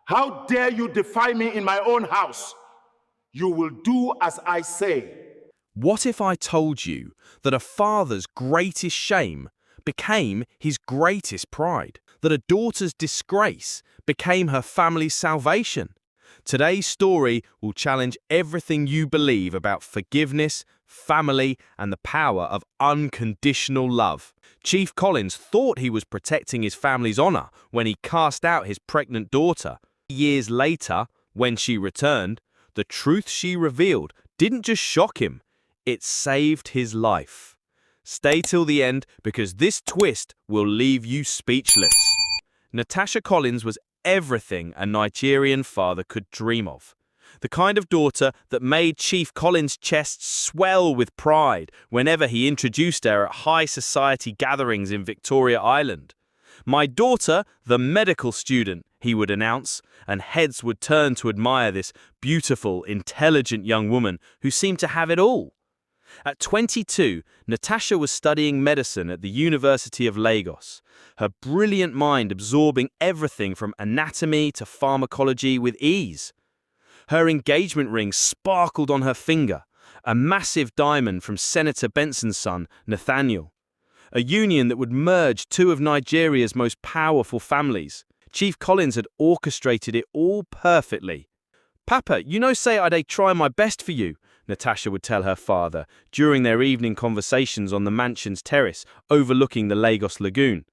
How dare you defy me in my own house? You will do as I say. What if I told you that a father's greatest shame became his greatest pride? That a daughter's disgrace became her family's salvation? Today's story will challenge everything you believe about forgiveness, family, and the power of unconditional love. Chief Collins thought he was protecting his family's honor when he cast out his pregnant daughter. Years later, when she returned, the truth she revealed didn't just shock him, it saved his life. Stay till the end because this twist will leave you speechless. Natasha Collins was everything a Nigerian father could dream of. The kind of daughter that made Chief Collins' chest swell with pride whenever he introduced her at high society gatherings in Victoria Island. "My daughter, the medical student," he would announce, and heads would turn to admire this beautiful, intelligent young woman who seemed to have it all. At 22, Natasha was studying medicine at the University of Lagos, her brilliant mind absorbing everything from anatomy to pharmacology with ease. Her engagement ring sparkled on her finger, a massive diamond from Senator Benson's son, Nathaniel. A union that would merge two of Nigeria's most powerful families. Chief Collins had orchestrated it all perfectly. "Papa, say I'd try my best for you," Natasha would tell her father during their evening conversations on the mansion's terrace overlooking the Lagos lagoon.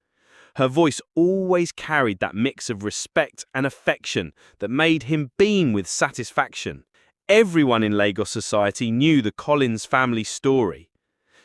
Her voice always carried that mix of respect and affection that made him beam with satisfaction. Everyone in Lagos society knew the Collins family story.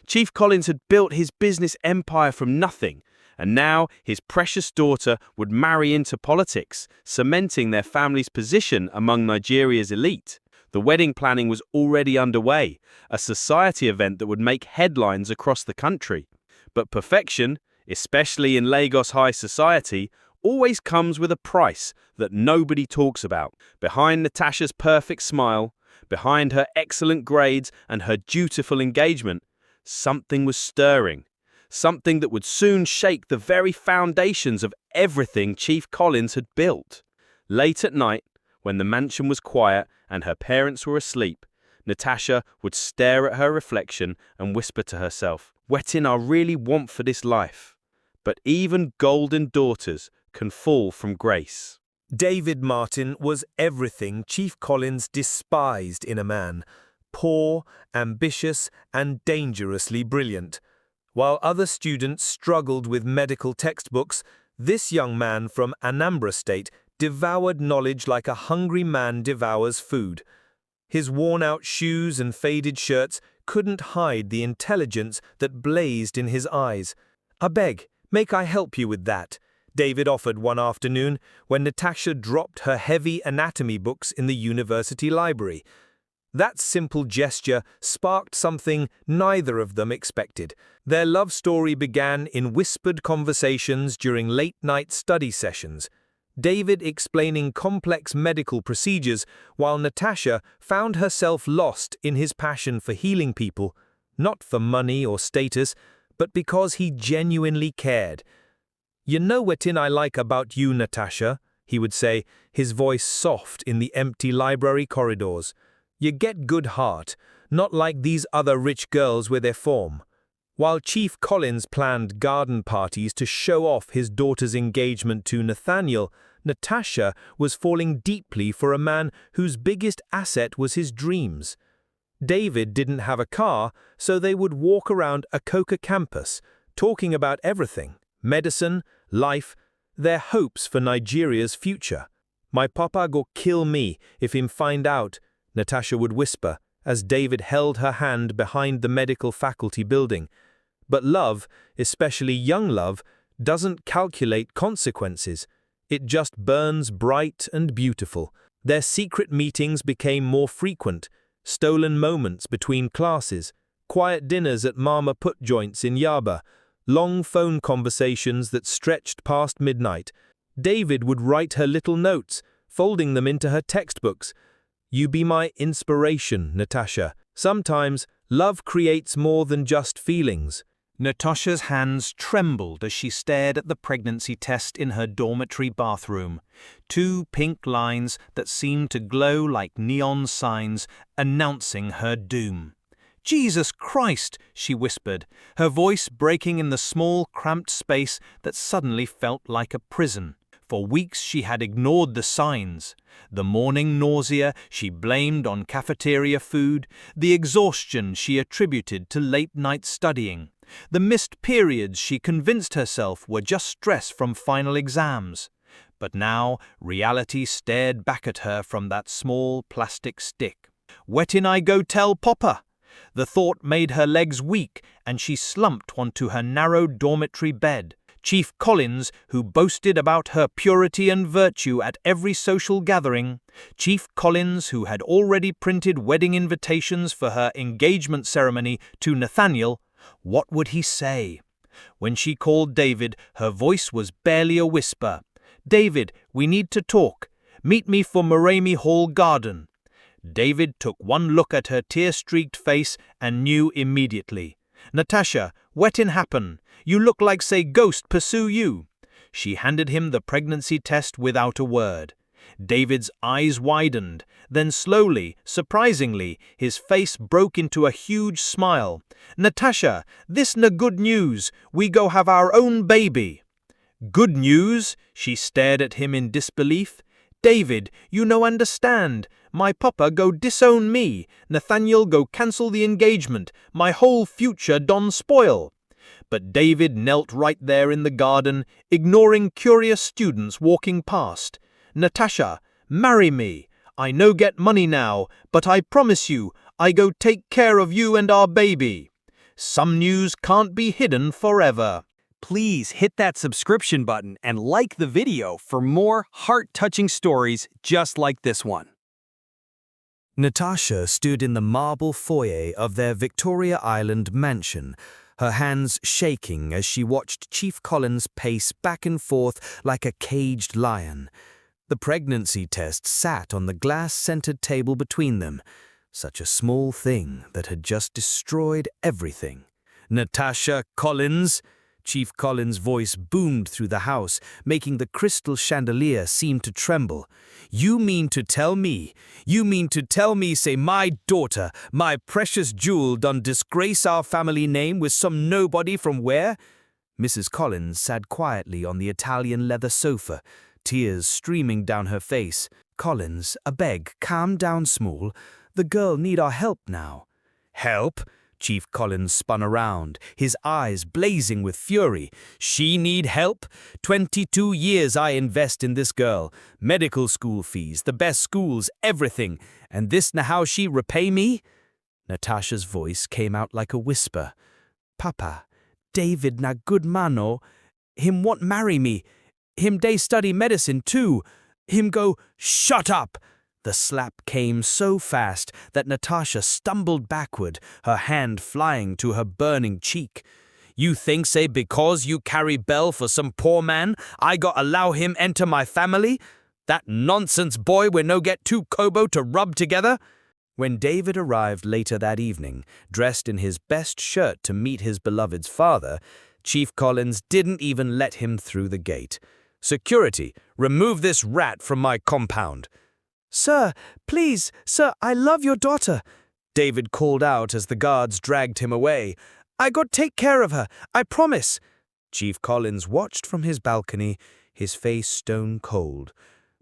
Chief Collins had built his business empire from nothing, and now his precious daughter would marry into politics, cementing their family's position among Nigeria's elite. The wedding planning was already underway, a society event that would make headlines across the country. But perfection, especially in Lagos high society, always comes with a price that nobody talks about. Behind Natasha's perfect smile, behind her excellent grades and her dutiful engagement, something was stirring. Something that would soon shake the very foundations of everything Chief Collins had built. Late at night, when the mansion was quiet and her parents were asleep, Natasha would stare at her reflection and whisper to herself, "Wetin I really want for this life." But even golden daughters can fall from grace. David Martin was everything Chief Collins despised in a man: poor, ambitious, and dangerously brilliant. While other students struggled with medical textbooks, this young man from Anambra State devoured knowledge like a hungry man devours food. His worn-out shoes and faded shirts couldn't hide the intelligence that blazed in his eyes. "I beg, make I help you with that?" David offered one afternoon when Natasha dropped her heavy anatomy books in the university library. That simple gesture sparked something neither of them expected. Their love story began in whispered conversations during late-night study sessions, David explaining complex medical procedures while Natasha found herself lost in his passion for healing people, not for money or status, but because he genuinely cared. "You know what I like about you, Natasha," he would say, his voice soft in the empty library corridors. "You get good heart, not like these other rich girls with their form." While Chief Collins planned garden parties to show off his daughter's engagement to Nathaniel, Natasha was falling deeply for a man whose biggest asset was his dreams. David didn't have a car, so they would walk around Akoka campus, talking about everything: medicine, life, their hopes for Nigeria's future. "My papa go kill me if him find out," Natasha would whisper as David held her hand behind the medical faculty building. But love, especially young love, doesn't calculate consequences. It just burns bright and beautiful. Their secret meetings became more frequent, stolen moments between classes, quiet dinners at Mama Put joints in Yaba, long phone conversations that stretched past midnight. David would write her little notes, folding them into her textbooks. "You be my inspiration, Natasha. Sometimes love creates more than just feelings. Natasha's hands trembled as she stared at the pregnancy test in her dormitory bathroom. 2 pink lines that seemed to glow like neon signs announcing her doom. "Jesus Christ," she whispered, her voice breaking in the small, cramped space that suddenly felt like a prison. For weeks she had ignored the signs. The morning nausea she blamed on cafeteria food, the exhaustion she attributed to late-night studying, the missed periods she convinced herself were just stress from final exams. But now reality stared back at her from that small plastic stick. "Where'd I go tell Papa?" The thought made her legs weak and she slumped onto her narrow dormitory bed. Chief Collins, who boasted about her purity and virtue at every social gathering, Chief Collins, who had already printed wedding invitations for her engagement ceremony to Nathaniel, what would he say? When she called David, her voice was barely a whisper. "David, we need to talk. Meet me for Morami Hall Garden." David took one look at her tear-streaked face and knew immediately. "Natasha, wetin happen? You look like say ghost pursue you." She handed him the pregnancy test without a word. David's eyes widened, then slowly, surprisingly, his face broke into a huge smile. "Natasha, this na good news. We go have our own baby." "Good news?" She stared at him in disbelief. "David, you no understand. My papa go disown me. Nathaniel go cancel the engagement. My whole future don spoil." But David knelt right there in the garden, ignoring curious students walking past. "Natasha, marry me. I no get money now, but I promise you, I go take care of you and our baby." Some news can't be hidden forever. Please hit that subscription button and like the video for more heart-touching stories just like this one. Natasha stood in the marble foyer of their Victoria Island mansion, her hands shaking as she watched Chief Collins pace back and forth like a caged lion. The pregnancy test sat on the glass-centered table between them, such a small thing that had just destroyed everything. "Natasha Collins!" Chief Collins' voice boomed through the house, making the crystal chandelier seem to tremble. You mean to tell me, say my daughter, my precious jewel, done disgrace our family name with some nobody from where?" Mrs. Collins sat quietly on the Italian leather sofa, tears streaming down her face. "Collins, a beg, calm down small. The girl need our help now." "Help?" Chief Collins spun around, his eyes blazing with fury. "She need help? 22 years I invest in this girl. Medical school fees, the best schools, everything. And this na how she repay me?" Natasha's voice came out like a whisper. "Papa, David na good mano. Him want marry me. Him day study medicine too. Him go, shut up!" The slap came so fast that Natasha stumbled backward, her hand flying to her burning cheek. "You think, say, because you carry bell for some poor man, I got allow him enter my family? That nonsense boy we no get 2 kobo to rub together?" When David arrived later that evening, dressed in his best shirt to meet his beloved's father, Chief Collins didn't even let him through the gate. "Security, remove this rat from my compound." "Sir, please, sir, I love your daughter," David called out as the guards dragged him away. "I got take care of her, I promise." Chief Collins watched from his balcony, his face stone cold.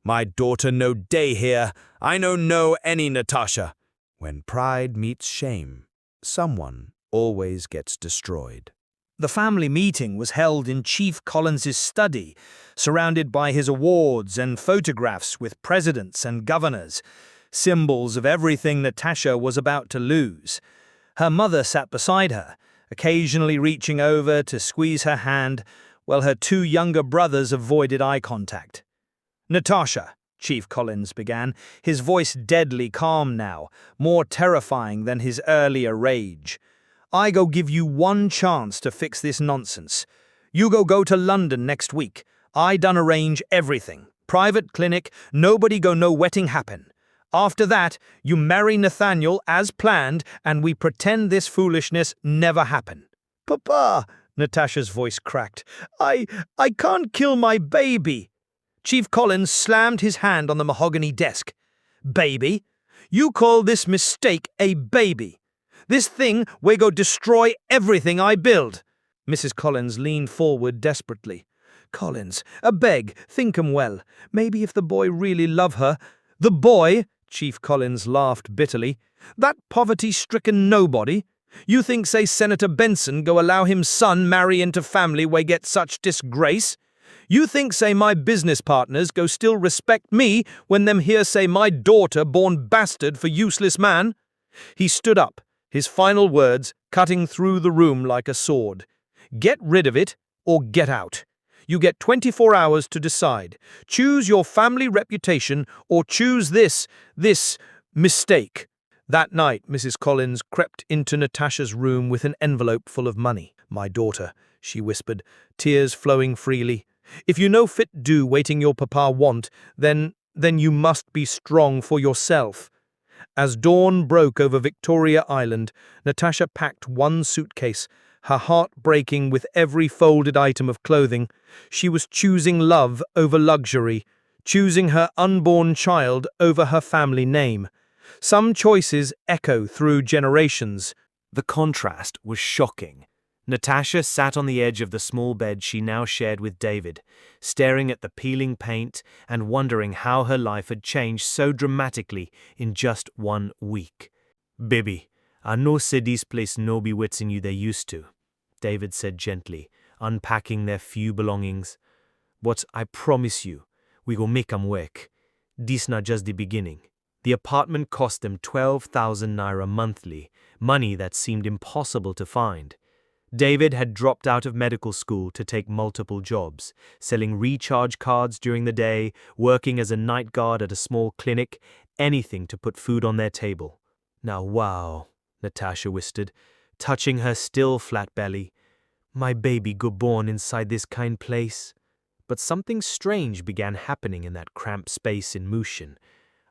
"My daughter no day here. I no know any Natasha." When pride meets shame, someone always gets destroyed. The family meeting was held in Chief Collins's study, surrounded by his awards and photographs with presidents and governors, symbols of everything Natasha was about to lose. Her mother sat beside her, occasionally reaching over to squeeze her hand, while her 2 younger brothers avoided eye contact. "Natasha," Chief Collins began, his voice deadly calm now, more terrifying than his earlier rage. "I go give you one chance to fix this nonsense. You go to London next week. I done arrange everything. Private clinic, nobody go know wetting happen. After that, you marry Nathaniel as planned and we pretend this foolishness never happened. Papa, Natasha's voice cracked. I can't kill my baby. Chief Collins slammed his hand on the mahogany desk. Baby? You call this mistake a baby? This thing we go destroy everything I build. Mrs. Collins leaned forward desperately. Collins, a beg, think 'em well. Maybe if the boy really love her. The boy? Chief Collins laughed bitterly. That poverty-stricken nobody? You think, say, Senator Benson go allow him son marry into family where get such disgrace? You think, say, my business partners go still respect me when them hear, say, my daughter born bastard for useless man? He stood up, his final words cutting through the room like a sword. Get rid of it or get out. You get 24 hours to decide. Choose your family reputation or choose this mistake. That night, Mrs. Collins crept into Natasha's room with an envelope full of money. My daughter, she whispered, tears flowing freely. If you no fit do waiting your papa want, then you must be strong for yourself. As dawn broke over Victoria Island, Natasha packed one suitcase, her heart breaking with every folded item of clothing. She was choosing love over luxury, choosing her unborn child over her family name. Some choices echo through generations. The contrast was shocking. Natasha sat on the edge of the small bed she now shared with David, staring at the peeling paint and wondering how her life had changed so dramatically in just 1 week. "Baby, I know say this place no be waiting you they used to," David said gently, unpacking their few belongings. "But I promise you, we go make 'em work. This not just the beginning." The apartment cost them 12,000 naira monthly, money that seemed impossible to find. David had dropped out of medical school to take multiple jobs, selling recharge cards during the day, working as a night guard at a small clinic, anything to put food on their table. "Now wow," Natasha whispered, touching her still flat belly. "My baby go born inside this kind place." But something strange began happening in that cramped space in Mushin.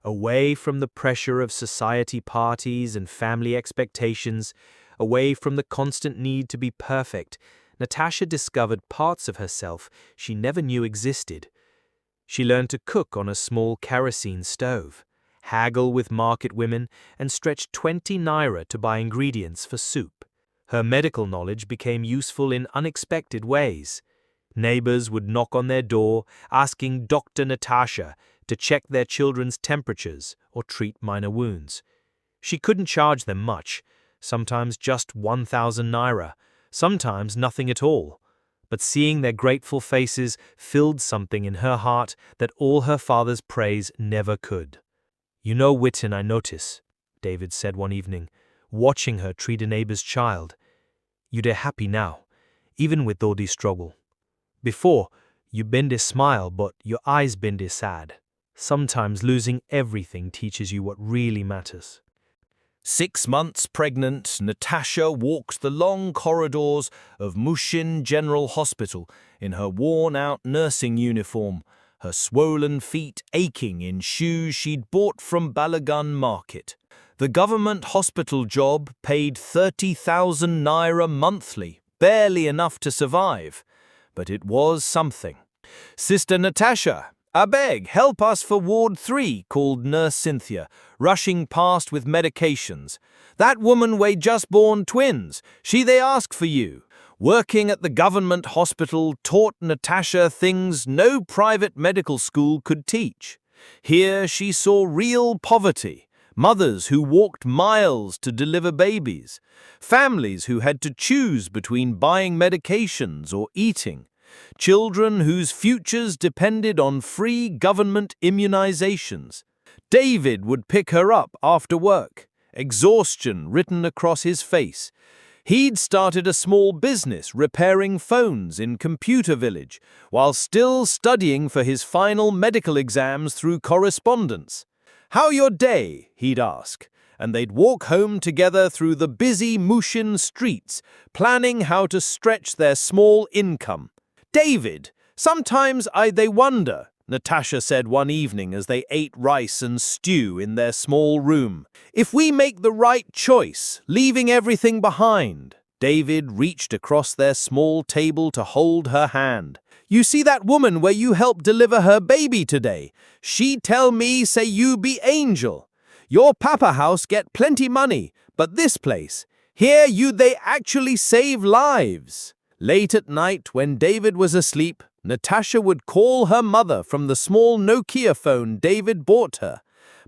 Away from the pressure of society parties and family expectations, away from the constant need to be perfect, Natasha discovered parts of herself she never knew existed. She learned to cook on a small kerosene stove, haggle with market women, and stretch 20 naira to buy ingredients for soup. Her medical knowledge became useful in unexpected ways. Neighbors would knock on their door, asking Dr. Natasha to check their children's temperatures or treat minor wounds. She couldn't charge them much, sometimes just 1,000 naira, sometimes nothing at all. But seeing their grateful faces filled something in her heart that all her father's praise never could. "You know, Witten, I notice," David said one evening, watching her treat a neighbor's child. "You de happy now, even with all the struggle. Before, you been de smile, but your eyes been de sad. Sometimes losing everything teaches you what really matters." 6 months pregnant, Natasha walked the long corridors of Mushin General Hospital in her worn-out nursing uniform, her swollen feet aching in shoes she'd bought from Balagan Market. The government hospital job paid 30,000 naira monthly, barely enough to survive, but it was something. "Sister Natasha, I beg, help us for Ward 3, called Nurse Cynthia, rushing past with medications. "That woman we just born twins, she they ask for you." Working at the government hospital taught Natasha things no private medical school could teach. Here she saw real poverty, mothers who walked miles to deliver babies, families who had to choose between buying medications or eating, children whose futures depended on free government immunizations. David would pick her up after work, exhaustion written across his face. He'd started a small business repairing phones in Computer Village, while still studying for his final medical exams through correspondence. "How your day?" he'd ask, and they'd walk home together through the busy Mushin streets, planning how to stretch their small income. "David, sometimes they wonder," Natasha said one evening as they ate rice and stew in their small room. "If we make the right choice, leaving everything behind." David reached across their small table to hold her hand. "You see that woman where you helped deliver her baby today? She tell me say you be angel. Your papa house get plenty money, but this place, here you they actually save lives." Late at night, when David was asleep, Natasha would call her mother from the small Nokia phone David bought her.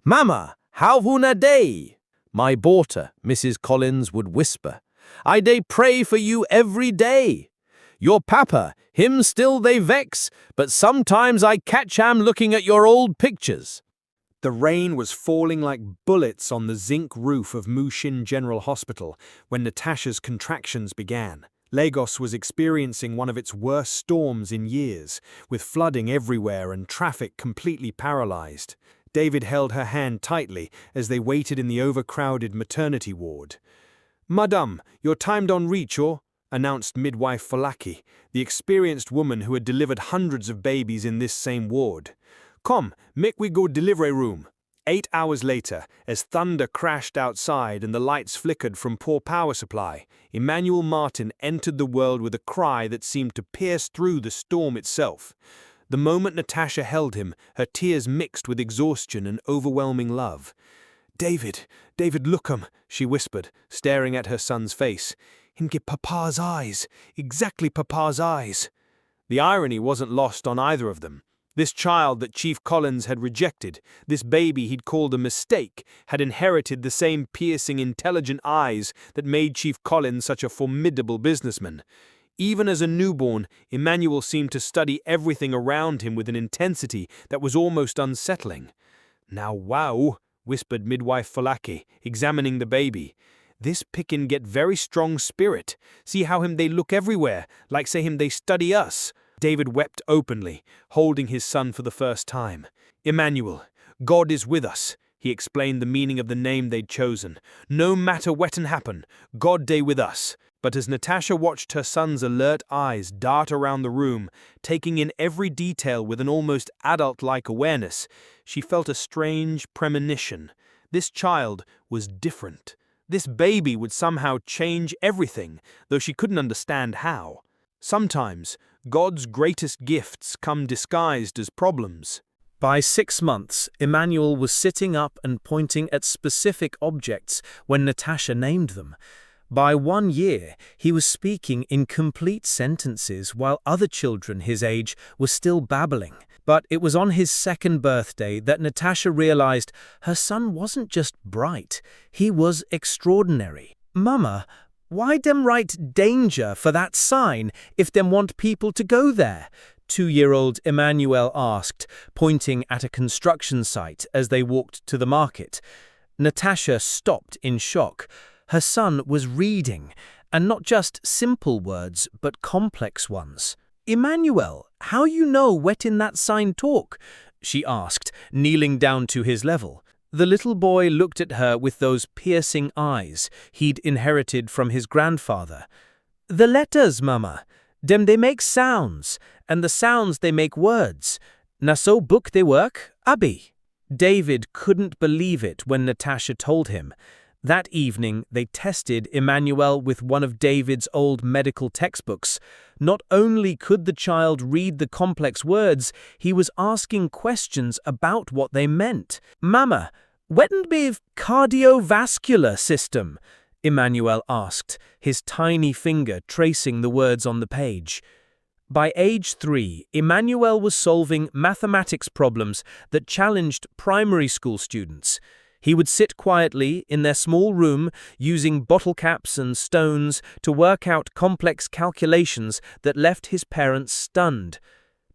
"Mama, how una day?" "My daughter," Mrs. Collins would whisper. "I dey pray for you every day. Your papa, him still they vex, but sometimes I catch am looking at your old pictures." The rain was falling like bullets on the zinc roof of Mushin General Hospital when Natasha's contractions began. Lagos was experiencing one of its worst storms in years, with flooding everywhere and traffic completely paralyzed. David held her hand tightly as they waited in the overcrowded maternity ward. "Madame, your time don't reach, or?" announced midwife Falaki, the experienced woman who had delivered hundreds of babies in this same ward. "Come, make we go delivery room." 8 hours later, as thunder crashed outside and the lights flickered from poor power supply, Emmanuel Martin entered the world with a cry that seemed to pierce through the storm itself. The moment Natasha held him, her tears mixed with exhaustion and overwhelming love. David, look she whispered, staring at her son's face. "Him get papa's eyes, exactly papa's eyes." The irony wasn't lost on either of them. This child that Chief Collins had rejected, this baby he'd called a mistake, had inherited the same piercing, intelligent eyes that made Chief Collins such a formidable businessman. Even as a newborn, Emmanuel seemed to study everything around him with an intensity that was almost unsettling. "Now wow," whispered midwife Falaki, examining the baby. "This pickin' get very strong spirit. See how him they look everywhere, like say him they study us." David wept openly, holding his son for the first time. "Emmanuel, God is with us," he explained the meaning of the name they'd chosen. "No matter what'n happen, God day with us." But as Natasha watched her son's alert eyes dart around the room, taking in every detail with an almost adult-like awareness, she felt a strange premonition. This child was different. This baby would somehow change everything, though she couldn't understand how. Sometimes, God's greatest gifts come disguised as problems. By 6 months, Emmanuel was sitting up and pointing at specific objects when Natasha named them. By 1 year, he was speaking in complete sentences while other children his age were still babbling. But it was on his 2nd birthday that Natasha realized her son wasn't just bright, he was extraordinary. "Mama, why dem write danger for that sign if dem want people to go there?" 2-year-old Emmanuel asked, pointing at a construction site as they walked to the market. Natasha stopped in shock. Her son was reading, and not just simple words, but complex ones. "Emmanuel, how you know what in that sign talk?" she asked, kneeling down to his level. The little boy looked at her with those piercing eyes he'd inherited from his grandfather. "The letters, Mama. Dem they make sounds, and the sounds they make words. Na so book they work, Abi." David couldn't believe it when Natasha told him. That evening, they tested Emmanuel with one of David's old medical textbooks. Not only could the child read the complex words, he was asking questions about what they meant. "Mama, what'n be cardiovascular system?" Emmanuel asked, his tiny finger tracing the words on the page. By age 3, Emmanuel was solving mathematics problems that challenged primary school students. He would sit quietly in their small room using bottle caps and stones to work out complex calculations that left his parents stunned.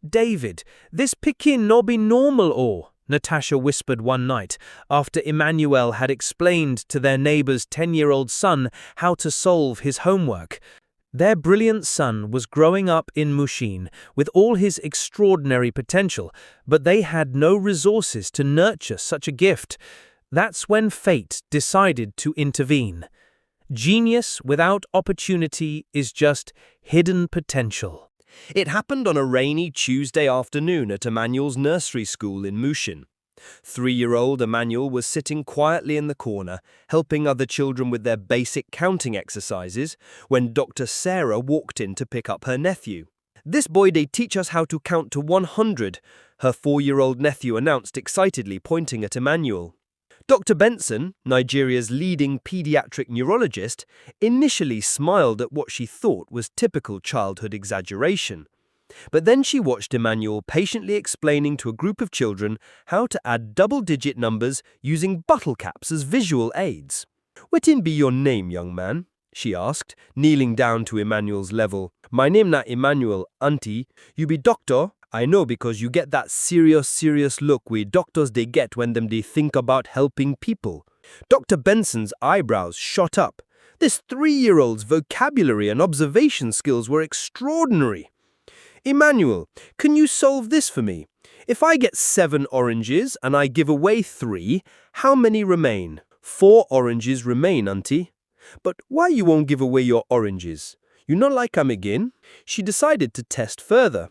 "David, this pickin' no be normal or?" Natasha whispered one night after Emmanuel had explained to their neighbor's 10-year-old son how to solve his homework. Their brilliant son was growing up in Mushin with all his extraordinary potential, but they had no resources to nurture such a gift. That's when fate decided to intervene. Genius without opportunity is just hidden potential. It happened on a rainy Tuesday afternoon at Emmanuel's nursery school in Mushin. 3-year-old Emmanuel was sitting quietly in the corner, helping other children with their basic counting exercises, when Dr. Sarah walked in to pick up her nephew. "This boy they teach us how to count to 100, her 4-year-old nephew announced excitedly, pointing at Emmanuel. Dr. Benson, Nigeria's leading pediatric neurologist, initially smiled at what she thought was typical childhood exaggeration. But then she watched Emmanuel patiently explaining to a group of children how to add double-digit numbers using bottle caps as visual aids. "Wetin be your name, young man?" she asked, kneeling down to Emmanuel's level. "My name na Emmanuel, auntie. You be doctor? I know because you get that serious look we doctors they get when they think about helping people." Dr. Benson's eyebrows shot up. This 3-year-old's vocabulary and observation skills were extraordinary. "Emmanuel, can you solve this for me? If I get 7 oranges and I give away 3, how many remain?" "4 oranges remain, auntie." "But why you won't give away your oranges? You not like 'em again?" She decided to test further.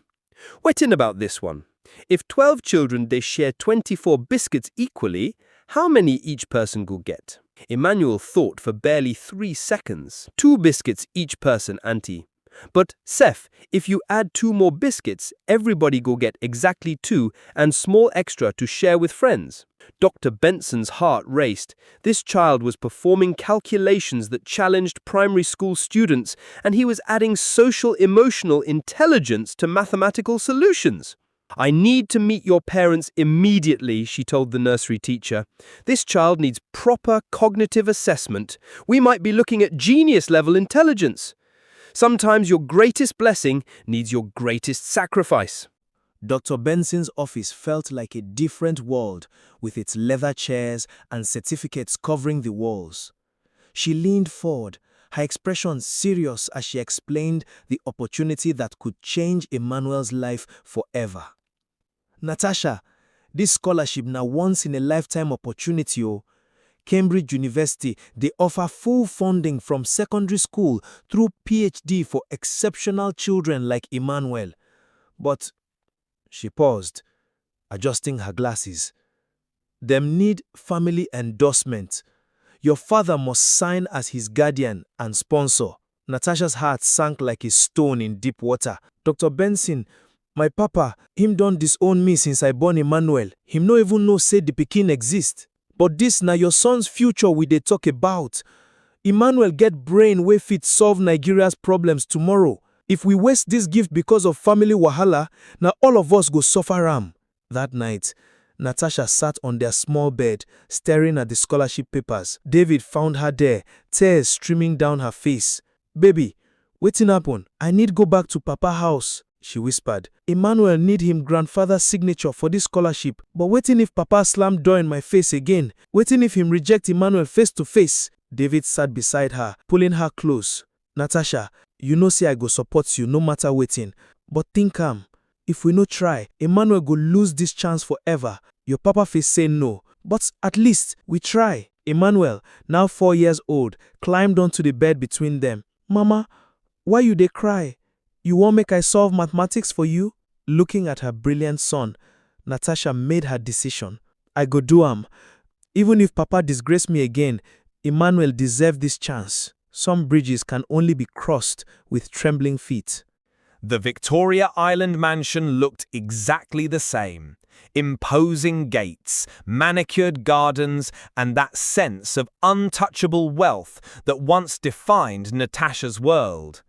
"Wetin about this one? If 12 children they share 24 biscuits equally, how many each person go get?" Emmanuel thought for barely 3 seconds. "2 biscuits each person, auntie." "But, Seth, if you add 2 more biscuits, everybody go get exactly 2 and small extra to share with friends." Dr. Benson's heart raced. This child was performing calculations that challenged primary school students, and he was adding social-emotional intelligence to mathematical solutions. "I need to meet your parents immediately," she told the nursery teacher. "This child needs proper cognitive assessment. We might be looking at genius-level intelligence. Sometimes your greatest blessing needs your greatest sacrifice." Dr. Benson's office felt like a different world, with its leather chairs and certificates covering the walls. She leaned forward, her expression serious as she explained the opportunity that could change Emmanuel's life forever. "Natasha, this scholarship na once-in-a-lifetime opportunity. Cambridge University, they offer full funding from secondary school through PhD for exceptional children like Emmanuel. But," she paused, adjusting her glasses, "them need family endorsement. Your father must sign as his guardian and sponsor." Natasha's heart sank like a stone in deep water. "Dr. Benson, my papa, him don disown me since I born Emmanuel. Him no even know say the pikin exist. But this na your son's future we dey talk about. Emmanuel get brain wey fit solve Nigeria's problems tomorrow. If we waste this gift because of family wahala, na all of us go suffer am." That night, Natasha sat on their small bed, staring at the scholarship papers. David found her there, tears streaming down her face. "Baby, wetin happen? I need go back to Papa house," she whispered. "Emmanuel need him grandfather's signature for this scholarship. But wetin if Papa slam door in my face again? Wetin if him reject Emmanuel face to face?" David sat beside her, pulling her close. "Natasha, you know say I go support you no matter wetin. But think am, if we no try, Emmanuel go lose this chance forever. Your papa fit say no, but at least we try." Emmanuel, now 4 years old, climbed onto the bed between them. "Mama, why you dey cry? You want make I solve mathematics for you?" Looking at her brilliant son, Natasha made her decision. "I go do am. Even if Papa disgrace me again, Emmanuel deserve this chance. Some bridges can only be crossed with trembling feet." The Victoria Island mansion looked exactly the same. Imposing gates, manicured gardens, and that sense of untouchable wealth that once defined Natasha's world.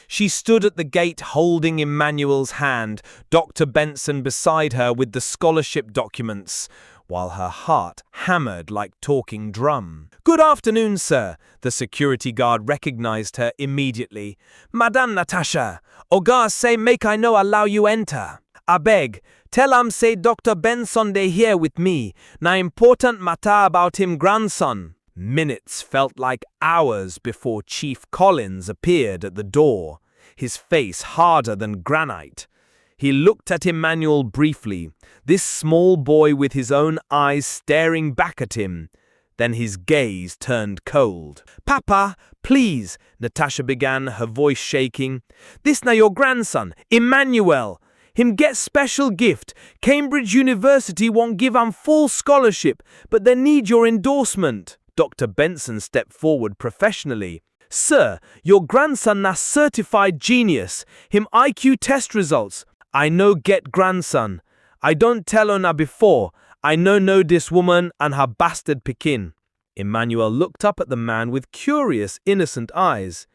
She stood at the gate holding Emmanuel's hand, Dr. Benson beside her with the scholarship documents, while her heart hammered like talking drum. "Good afternoon, sir." The security guard recognized her immediately. "Madame Natasha, Oga say make I no allow you enter. I beg, tell am say Dr. Benson dey here with me. Na important matter about him grandson." Minutes felt like hours before Chief Collins appeared at the door, his face harder than granite. He looked at Emmanuel briefly, this small boy with his own eyes staring back at him. Then his gaze turned cold. "Papa, please," Natasha began, her voice shaking. "This na your grandson, Emmanuel. Him get special gift. Cambridge University won't give him full scholarship, but they need your endorsement. Dr. Benson stepped forward professionally. Sir, your grandson na certified genius. Him IQ test results. I no get grandson. I don't tell her na before. I know this woman and her bastard pikin. Emmanuel looked up at the man with curious, innocent eyes.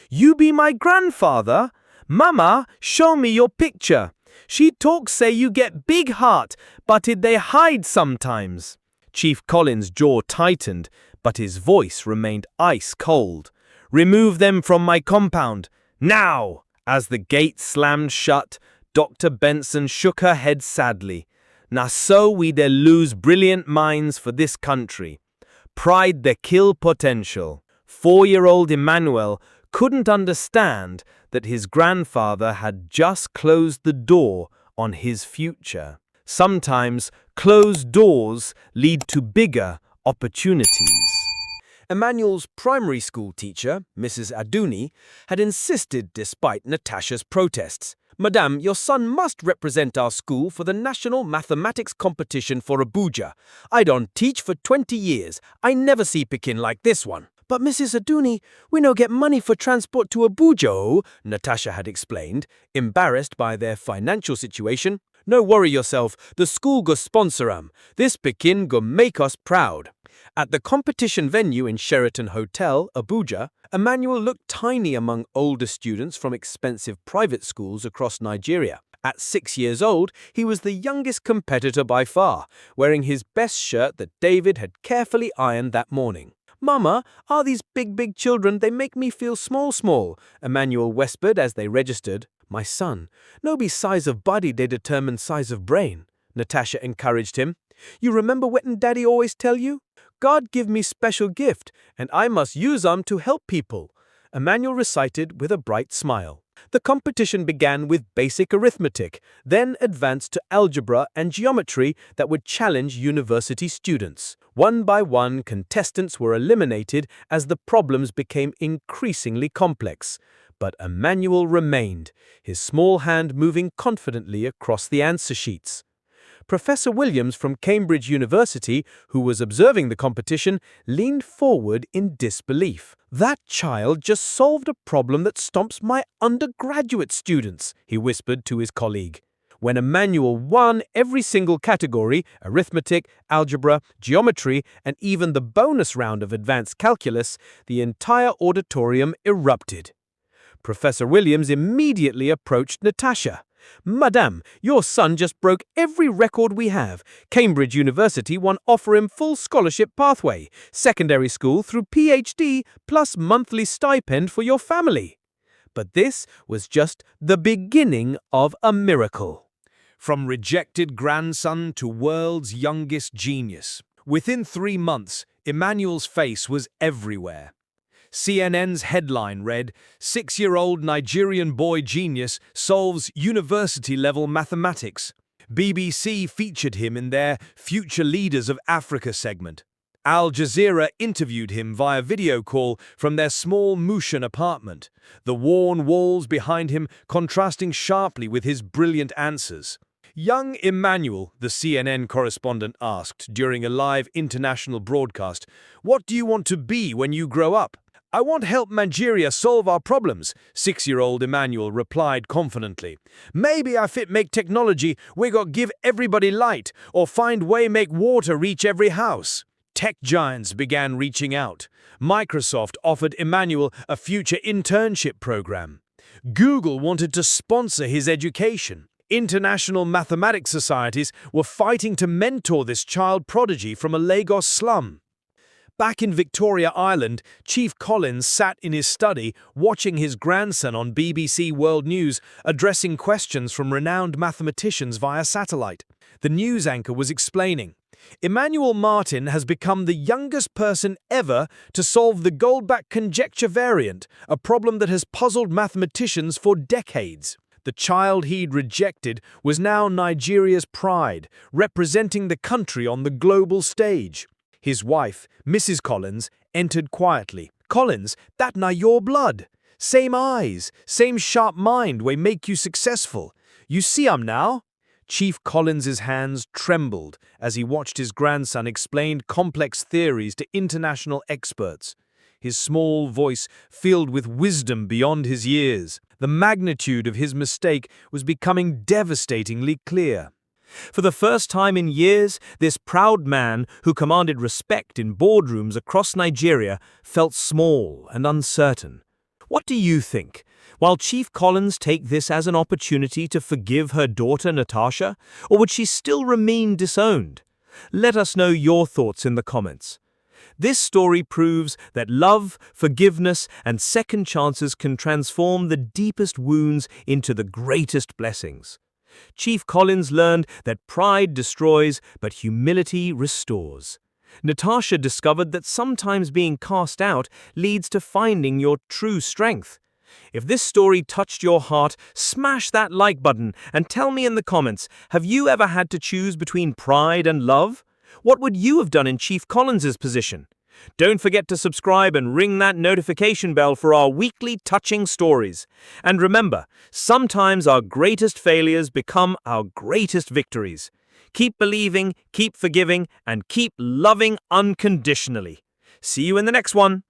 You be my grandfather? Mama, show me your picture. She talk say you get big heart, but it they hide sometimes. Chief Collins' jaw tightened, but his voice remained ice cold. Remove them from my compound, now! As the gate slammed shut, Dr. Benson shook her head sadly. Na so we de lose brilliant minds for this country. Pride de kill potential. 4-year-old Emmanuel couldn't understand that his grandfather had just closed the door on his future. Sometimes closed doors lead to bigger opportunities. Emmanuel's primary school teacher, Mrs. Aduni, had insisted despite Natasha's protests. Madame, your son must represent our school for the National Mathematics Competition for Abuja. I don't teach for 20 years. I never see Pekin like this one. But Mrs. Aduni, we no get money for transport to Abuja, oh, Natasha had explained, embarrassed by their financial situation. No worry yourself, the school go sponsor 'em. This Pekin go make us proud. At the competition venue in Sheraton Hotel, Abuja, Emmanuel looked tiny among older students from expensive private schools across Nigeria. At 6 years old, he was the youngest competitor by far, wearing his best shirt that David had carefully ironed that morning. Mama, are these big children? They make me feel small, Emmanuel whispered as they registered. My son, no be size of body they determine size of brain, Natasha encouraged him. You remember what Daddy always tell you? God give me special gift, and I must use 'em to help people, Emmanuel recited with a bright smile. The competition began with basic arithmetic, then advanced to algebra and geometry that would challenge university students. One by one, contestants were eliminated as the problems became increasingly complex. But Emmanuel remained, his small hand moving confidently across the answer sheets. Professor Williams from Cambridge University, who was observing the competition, leaned forward in disbelief. That child just solved a problem that stumps my undergraduate students, he whispered to his colleague. When Emmanuel won every single category, arithmetic, algebra, geometry, and even the bonus round of advanced calculus, the entire auditorium erupted. Professor Williams immediately approached Natasha. Madame, your son just broke every record we have. Cambridge University won't offer him full scholarship pathway, secondary school through PhD, plus monthly stipend for your family. But this was just the beginning of a miracle. From rejected grandson to world's youngest genius. Within 3 months, Emmanuel's face was everywhere. CNN's headline read, 6-year-old Nigerian boy genius solves university-level mathematics. BBC featured him in their Future Leaders of Africa segment. Al Jazeera interviewed him via video call from their small Mushan apartment, the worn walls behind him contrasting sharply with his brilliant answers. Young Emmanuel, the CNN correspondent asked during a live international broadcast, "What do you want to be when you grow up?" "I want to help Nigeria solve our problems," 6-year-old Emmanuel replied confidently. "Maybe I fit make technology, we got give everybody light, or find way make water reach every house." Tech giants began reaching out. Microsoft offered Emmanuel a future internship program. Google wanted to sponsor his education. International mathematics societies were fighting to mentor this child prodigy from a Lagos slum. Back in Victoria Island, Chief Collins sat in his study watching his grandson on BBC World News addressing questions from renowned mathematicians via satellite. The news anchor was explaining, Emmanuel Martin has become the youngest person ever to solve the Goldbach conjecture variant, a problem that has puzzled mathematicians for decades. The child he'd rejected was now Nigeria's pride, representing the country on the global stage. His wife, Mrs. Collins, entered quietly. "Collins, that na your blood. Same eyes, same sharp mind way make you successful. You see now? Chief Collins's hands trembled as he watched his grandson explain complex theories to international experts. His small voice filled with wisdom beyond his years. The magnitude of his mistake was becoming devastatingly clear. For the first time in years, this proud man who commanded respect in boardrooms across Nigeria felt small and uncertain. What do you think? Will Chief Collins take this as an opportunity to forgive her daughter Natasha, or would she still remain disowned? Let us know your thoughts in the comments. This story proves that love, forgiveness, and second chances can transform the deepest wounds into the greatest blessings. Chief Collins learned that pride destroys, but humility restores. Natasha discovered that sometimes being cast out leads to finding your true strength. If this story touched your heart, smash that like button and tell me in the comments, have you ever had to choose between pride and love? What would you have done in Chief Collins's position? Don't forget to subscribe and ring that notification bell for our weekly touching stories. And remember, sometimes our greatest failures become our greatest victories. Keep believing, keep forgiving, and keep loving unconditionally. See you in the next one.